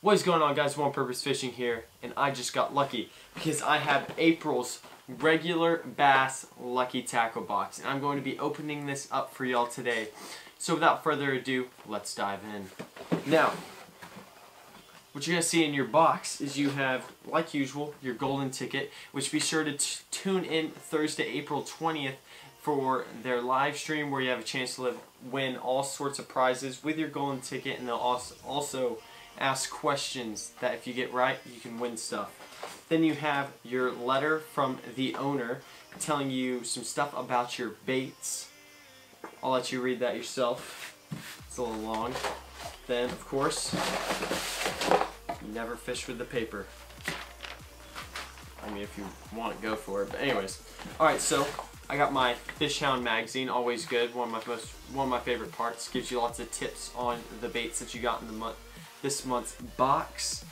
What is going on, guys? One Purpose Fishing here, and I just got lucky because I have April's regular bass lucky tackle box, and I'm going to be opening this up for y'all today. So without further ado, let's dive in. Now, what you're going to see in your box is you have, like usual, your golden ticket, which be sure to tune in Thursday, April 20th for their live stream where you have a chance to win all sorts of prizes with your golden ticket, and they'll also ask questions that if you get right, you can win stuff. Then you have your letter from the owner telling you some stuff about your baits. I'll let you read that yourself. It's a little long. Then, of course, you never fish with the paper. I mean, if you want to go for it. But anyways, alright, so I got my Fish Hound magazine, always good. One of my favorite parts. Gives you lots of tips on the baits that you got in this month's box.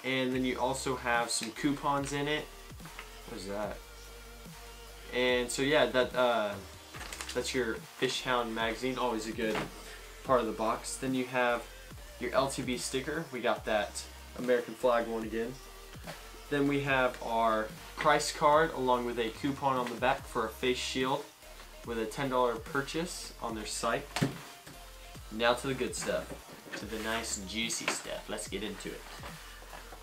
And then you also have some coupons in it. What is that? And so yeah, that's your Fish Hound magazine, always a good part of the box. Then you have your LTB sticker. We got that American flag one again. Then we have our price card along with a coupon on the back for a face shield with a $10 purchase on their site. Now to the good stuff, to the nice juicy stuff. Let's get into it.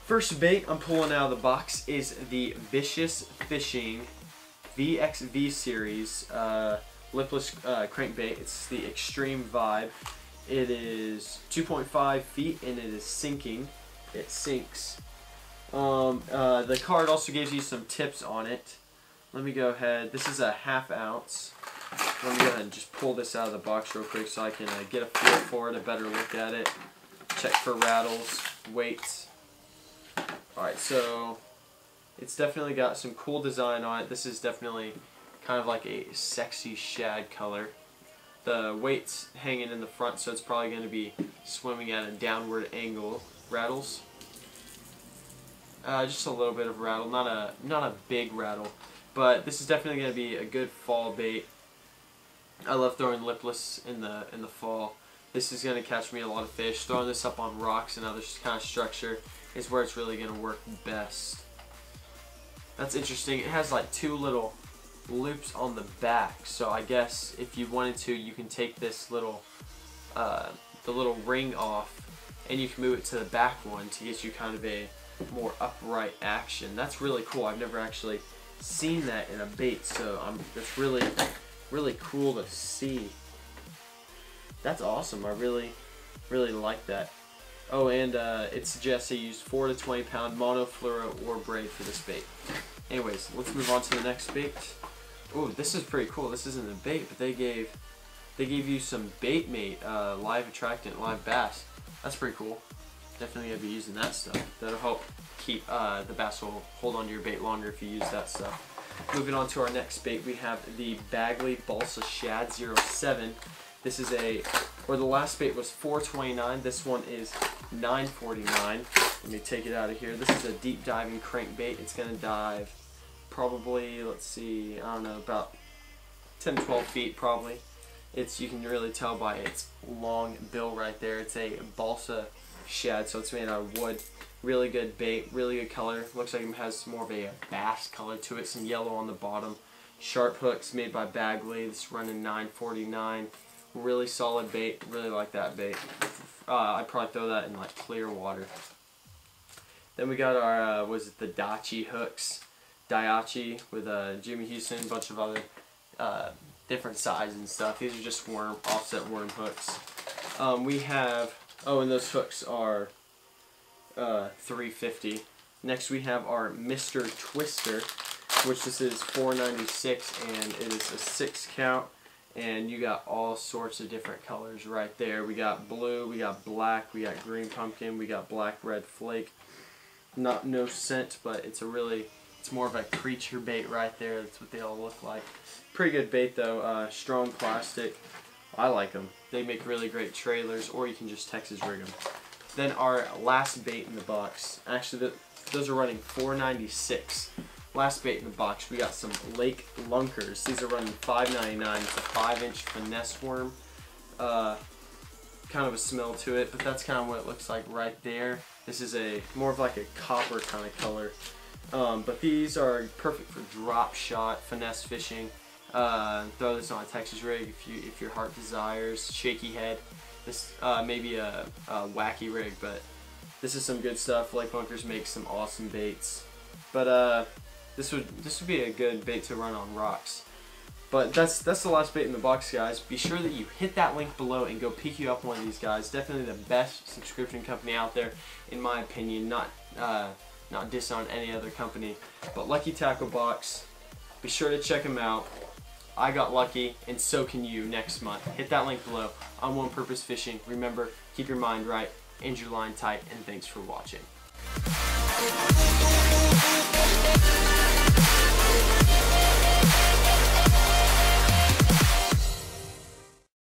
First bait I'm pulling out of the box is the Vicious Fishing VXV series lipless crankbait. It's the Extreme Vibe. It is 2.5 feet and it is sinking. It sinks. The card also gives you some tips on it. Let me go ahead. This is a ½ ounce. Let me go ahead and just pull this out of the box real quick so I can get a feel for it, a better look at it, check for rattles, weights. Alright, so it's definitely got some cool design on it. This is definitely kind of like a sexy shad color. The weight's hanging in the front, so it's probably going to be swimming at a downward angle. Rattles. Just a little bit of rattle, not a big rattle, but this is definitely going to be a good fall bait. I love throwing lipless in the fall. This is going to catch me a lot of fish. Throwing this up on rocks and other kind of structure is where it's really going to work best. That's interesting. It has like two little loops on the back, so I guess if you wanted to, you can take this little the little ring off and you can move it to the back one to get you kind of a more upright action. That's really cool. I've never actually seen that in a bait, so that's really cool to see. That's awesome. I really like that. Oh, and it suggests I use 4 to 20 pound monofluoro or braid for this bait. Anyways, let's move on to the next bait. Oh, this is pretty cool. This isn't a bait, but they gave you some bait mate, live attractant, live bass. That's pretty cool. Definitely gonna be using that stuff. That'll help keep the bass will hold onto your bait longer if you use that stuff. Moving on to our next bait, we have the Bagley Balsa Shad 07. This is the last bait was $4.29. This one is $9.49. Let me take it out of here. This is a deep diving crankbait. It's gonna dive probably, let's see, I don't know, about 10-12 feet probably. You can really tell by its long bill right there. It's a balsa shad, so it's made out of wood. Really good bait, really good color. Looks like it has more of a bass color to it. Some yellow on the bottom. Sharp hooks made by Bagley. This running $9.49. Really solid bait. Really like that bait. I'd probably throw that in like clear water. Then we got our the Dachi hooks. Daiachi with Jimmy Houston, a bunch of other different sizes and stuff. These are just offset worm hooks. We have, and those hooks are $3.50. Next we have our Mr. Twister, which this is $4.96, and it is a 6 count, and you got all sorts of different colors right there. We got blue, we got black, we got green pumpkin, we got black red flake. No scent, but it's more of a creature bait right there. That's what they all look like. Pretty good bait though. Strong plastic. I like them. They make really great trailers, or you can just Texas rig them. Then our last bait in the box. Actually, those are running $4.96. Last bait in the box, we got some Lake Lunkers. These are running $5.99. It's a 5-inch finesse worm. Kind of a smell to it, but that's kind of what it looks like right there. This is a more of like a copper kind of color. But these are perfect for drop shot, finesse fishing. Throw this on a Texas rig if your heart desires. Shaky head. This maybe a wacky rig, but this is some good stuff. Lake Bunkers makes some awesome baits. But this would be a good bait to run on rocks. But that's the last bait in the box, guys. Be sure that you hit that link below and go pick you up one of these guys. Definitely the best subscription company out there, in my opinion. Not diss on any other company, but Lucky Tackle Box. Be sure to check them out. I got lucky, and so can you next month. Hit that link below. I'm One Purpose Fishing. Remember, keep your mind right and your line tight, and thanks for watching.